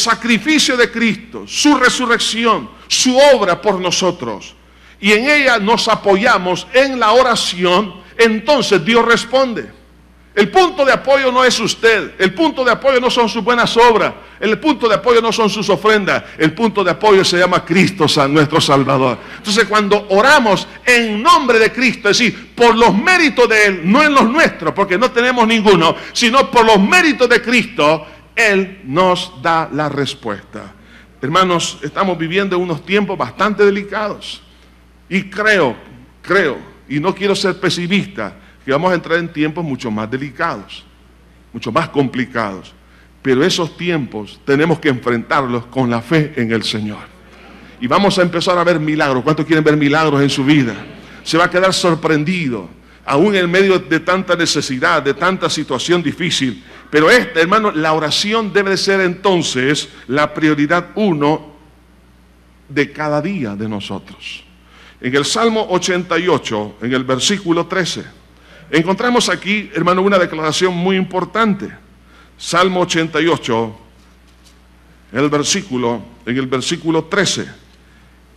sacrificio de Cristo, su resurrección, su obra por nosotros, y en ella nos apoyamos en la oración, entonces Dios responde. El punto de apoyo no es usted, el punto de apoyo no son sus buenas obras, el punto de apoyo no son sus ofrendas, el punto de apoyo se llama Cristo, nuestro Salvador. Entonces cuando oramos en nombre de Cristo, es decir, por los méritos de Él, no en los nuestros, porque no tenemos ninguno, sino por los méritos de Cristo, Él nos da la respuesta. Hermanos, estamos viviendo unos tiempos bastante delicados, y creo, y no quiero ser pesimista, que vamos a entrar en tiempos mucho más delicados, mucho más complicados. Pero esos tiempos tenemos que enfrentarlos con la fe en el Señor. Y vamos a empezar a ver milagros. ¿Cuántos quieren ver milagros en su vida? Se va a quedar sorprendido, aún en medio de tanta necesidad, de tanta situación difícil. Pero hermano, la oración debe de ser entonces la prioridad 1 de cada día de nosotros. En el Salmo 88, en el versículo 13, encontramos aquí, hermano, una declaración muy importante. Salmo 88, en el versículo 13.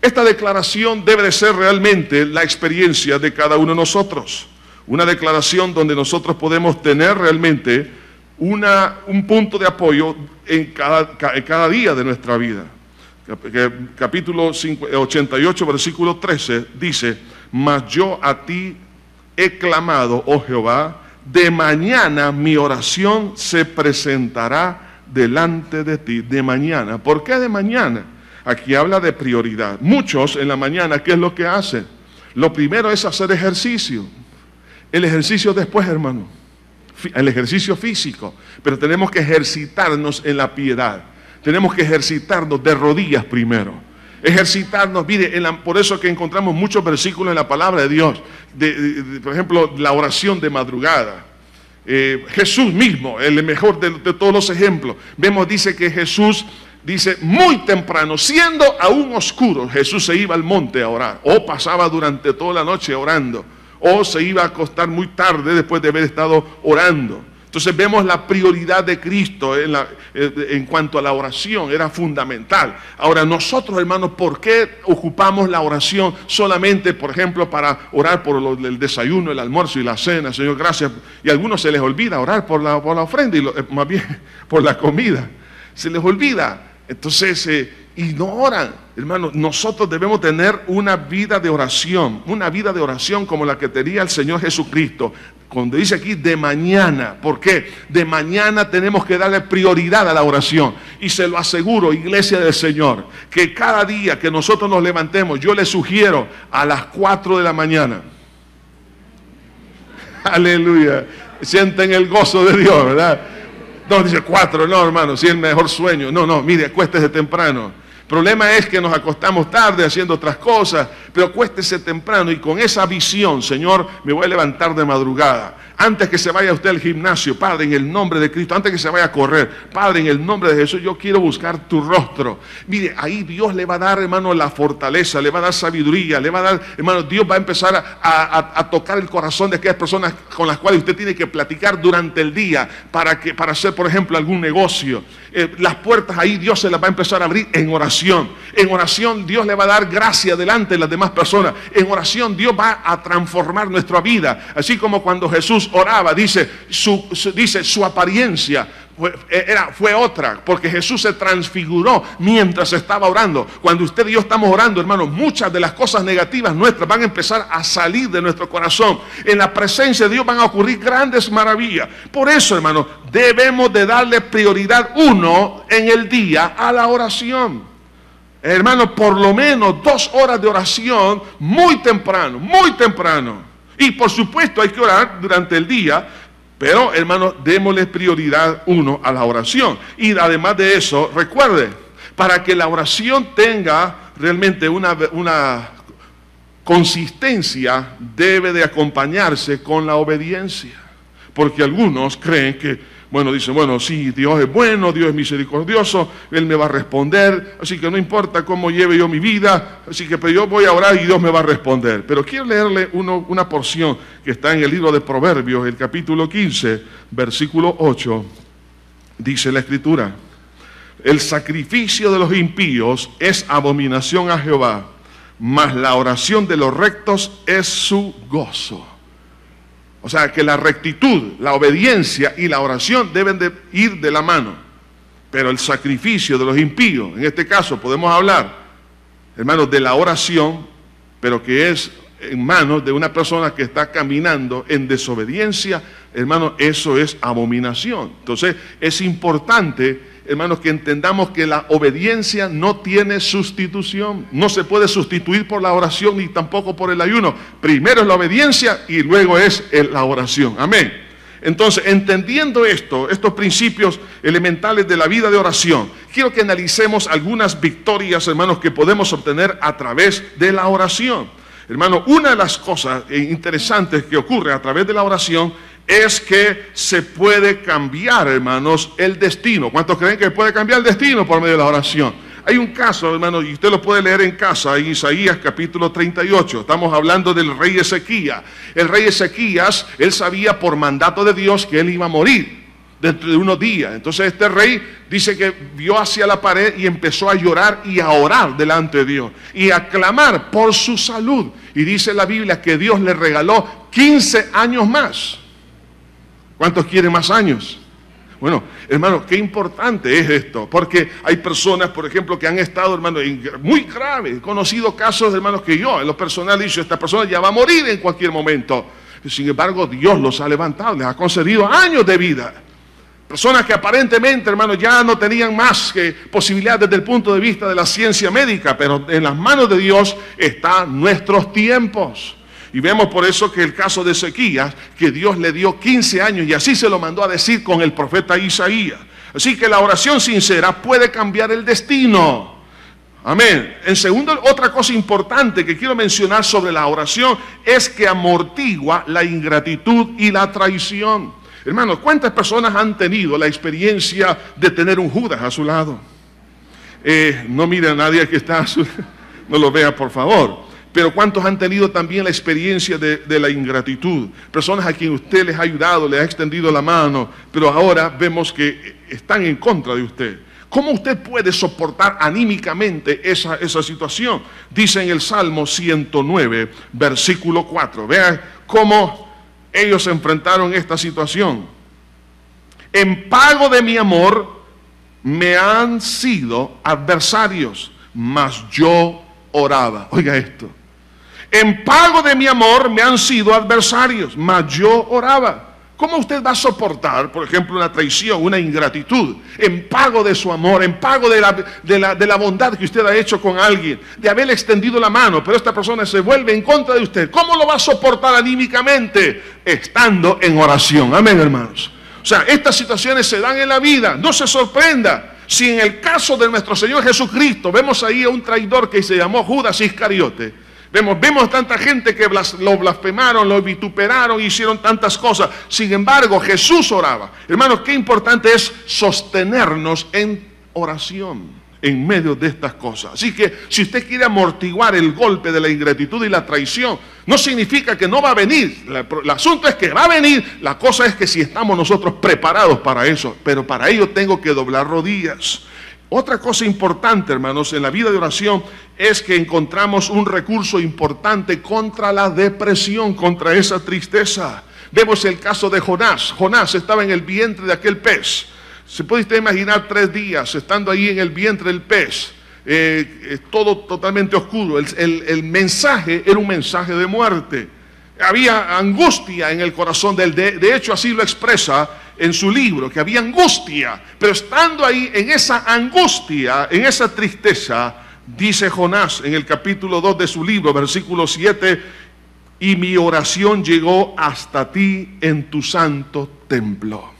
Esta declaración debe de ser realmente la experiencia de cada uno de nosotros. Una declaración donde nosotros podemos tener realmente un punto de apoyo en cada día de nuestra vida. Capítulo 88, versículo 13, dice: mas yo a ti he clamado, oh Jehová, de mañana mi oración se presentará delante de ti. De mañana. ¿Por qué de mañana? Aquí habla de prioridad. Muchos en la mañana, ¿qué es lo que hacen? Lo primero es hacer ejercicio. El ejercicio después, hermano. El ejercicio físico. Pero tenemos que ejercitarnos en la piedad. Tenemos que ejercitarnos de rodillas primero. Ejercitarnos, mire, por eso que encontramos muchos versículos en la palabra de Dios, por ejemplo, la oración de madrugada. Jesús mismo, el mejor de todos los ejemplos, dice que Jesús, dice, muy temprano, siendo aún oscuro, Jesús se iba al monte a orar, o pasaba durante toda la noche orando, o se iba a acostar muy tarde después de haber estado orando. Entonces vemos la prioridad de Cristo en cuanto a la oración, era fundamental. Ahora nosotros, hermanos, ¿por qué ocupamos la oración solamente, por ejemplo, para orar por el desayuno, el almuerzo y la cena? Señor, gracias. Y a algunos se les olvida orar por la ofrenda, y más bien por la comida. Se les olvida. Entonces, y no oran. Hermanos, nosotros debemos tener una vida de oración como la que tenía el Señor Jesucristo. Cuando dice aquí de mañana, ¿por qué? De mañana tenemos que darle prioridad a la oración. Y se lo aseguro, iglesia del Señor, que cada día que nosotros nos levantemos, yo les sugiero a las 4 de la mañana. Aleluya. Sienten el gozo de Dios, ¿verdad? No, dice 4, no, hermano, si es el mejor sueño. No, mire, acuéstese temprano. El problema es que nos acostamos tarde haciendo otras cosas, pero acuéstese temprano y con esa visión, Señor, me voy a levantar de madrugada. Antes que se vaya usted al gimnasio, Padre, en el nombre de Cristo, antes que se vaya a correr, Padre, en el nombre de Jesús, yo quiero buscar tu rostro. Mire, ahí Dios le va a dar, hermano, la fortaleza, le va a dar sabiduría, le va a dar, hermano, Dios va a empezar a tocar el corazón de aquellas personas con las cuales usted tiene que platicar durante el día para hacer, por ejemplo, algún negocio. Las puertas ahí Dios se las va a empezar a abrir en oración. En oración Dios le va a dar gracia delante de las demás personas. En oración Dios va a transformar nuestra vida. Así como cuando Jesús oraba, dice su apariencia fue otra, porque Jesús se transfiguró mientras estaba orando. Cuando usted y yo estamos orando, hermanos, muchas de las cosas negativas nuestras van a empezar a salir de nuestro corazón. En la presencia de Dios van a ocurrir grandes maravillas. Por eso, hermanos, debemos de darle prioridad 1 en el día a la oración. Hermanos, por lo menos 2 horas de oración muy temprano, muy temprano. Y por supuesto hay que orar durante el día, pero hermanos, démosle prioridad 1 a la oración. Y además de eso, recuerde, para que la oración tenga realmente una consistencia, debe de acompañarse con la obediencia. Porque algunos creen que, dicen, sí, Dios es bueno, Dios es misericordioso, Él me va a responder, así que no importa cómo lleve yo mi vida, así que pero yo voy a orar y Dios me va a responder. Pero quiero leerle una porción que está en el libro de Proverbios, el capítulo 15, versículo 8, dice la Escritura: el sacrificio de los impíos es abominación a Jehová, mas la oración de los rectos es su gozo. O sea que la rectitud, la obediencia y la oración deben de ir de la mano. Pero el sacrificio de los impíos, en este caso podemos hablar, hermanos, de la oración, pero que es en manos de una persona que está caminando en desobediencia, hermanos, eso es abominación. Entonces es importante, hermanos, que entendamos que la obediencia no tiene sustitución. No se puede sustituir por la oración ni tampoco por el ayuno. Primero es la obediencia y luego es la oración. Amén. Entonces, entendiendo estos principios elementales de la vida de oración, quiero que analicemos algunas victorias, hermanos, que podemos obtener a través de la oración. Hermano, una de las cosas interesantes que ocurre a través de la oración es que se puede cambiar, hermanos, el destino. ¿Cuántos creen que puede cambiar el destino por medio de la oración? Hay un caso, hermanos, y usted lo puede leer en casa, en Isaías capítulo 38. Estamos hablando del rey Ezequías. El rey Ezequías, él sabía por mandato de Dios que él iba a morir dentro de unos días. Entonces este rey dice que vio hacia la pared y empezó a llorar y a orar delante de Dios y a clamar por su salud. Y dice la Biblia que Dios le regaló 15 años más. ¿Cuántos quieren más años? Bueno, hermano, qué importante es esto, porque hay personas, por ejemplo, que han estado, hermano, muy graves. He conocido casos, hermanos, que yo en lo personal he dicho, esta persona ya va a morir en cualquier momento. Sin embargo, Dios los ha levantado, les ha concedido años de vida. Personas que aparentemente, hermanos, ya no tenían más que posibilidades desde el punto de vista de la ciencia médica, pero en las manos de Dios están nuestros tiempos. Y vemos por eso que el caso de Ezequías, que Dios le dio 15 años y así se lo mandó a decir con el profeta Isaías. Así que la oración sincera puede cambiar el destino. Amén. En segundo, otra cosa importante que quiero mencionar sobre la oración es que amortigua la ingratitud y la traición. Hermanos, ¿cuántas personas han tenido la experiencia de tener un Judas a su lado? No mire a nadie que está a su lado, no lo vea por favor. Pero ¿cuántos han tenido también la experiencia de la ingratitud? Personas a quien usted les ha ayudado, les ha extendido la mano, pero ahora vemos que están en contra de usted. ¿Cómo usted puede soportar anímicamente esa situación? Dice en el Salmo 109, versículo 4. Vean cómo ellos enfrentaron esta situación. En pago de mi amor me han sido adversarios, mas yo oraba. Oiga esto. En pago de mi amor me han sido adversarios, mas yo oraba. ¿Cómo usted va a soportar, por ejemplo, una traición, una ingratitud, en pago de su amor, en pago de la bondad que usted ha hecho con alguien, de haberle extendido la mano, pero esta persona se vuelve en contra de usted? ¿Cómo lo va a soportar anímicamente? Estando en oración. Amén, hermanos. O sea, estas situaciones se dan en la vida. No se sorprenda si en el caso de nuestro Señor Jesucristo vemos ahí a un traidor que se llamó Judas Iscariote. Vemos tanta gente que lo blasfemaron, lo vituperaron, hicieron tantas cosas. Sin embargo, Jesús oraba. Hermanos, qué importante es sostenernos en oración en medio de estas cosas. Así que si usted quiere amortiguar el golpe de la ingratitud y la traición, no significa que no va a venir. El asunto es que va a venir. La cosa es que si estamos nosotros preparados para eso. Pero para ello tengo que doblar rodillas. Otra cosa importante, hermanos, en la vida de oración es que encontramos un recurso importante contra la depresión, contra esa tristeza. Vemos el caso de Jonás. Jonás estaba en el vientre de aquel pez. ¿Se puede usted imaginar 3 días estando ahí en el vientre del pez? Todo totalmente oscuro. El mensaje era un mensaje de muerte. Había angustia en el corazón de él. De hecho, así lo expresa en su libro, que había angustia. Pero estando ahí en esa angustia, en esa tristeza, dice Jonás en el capítulo 2 de su libro, versículo 7, y mi oración llegó hasta ti en tu santo templo.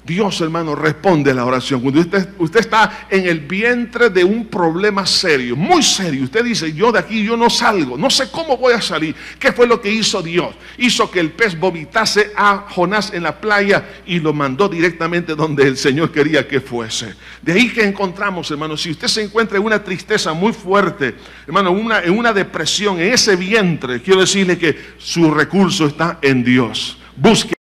Dios, hermano, responde a la oración. Cuando usted está en el vientre de un problema serio, muy serio, usted dice, yo de aquí yo no salgo, no sé cómo voy a salir. ¿Qué fue lo que hizo Dios? Hizo que el pez vomitase a Jonás en la playa y lo mandó directamente donde el Señor quería que fuese. De ahí que encontramos, hermano, si usted se encuentra en una tristeza muy fuerte, hermano, en una depresión, en ese vientre, quiero decirle que su recurso está en Dios. Busque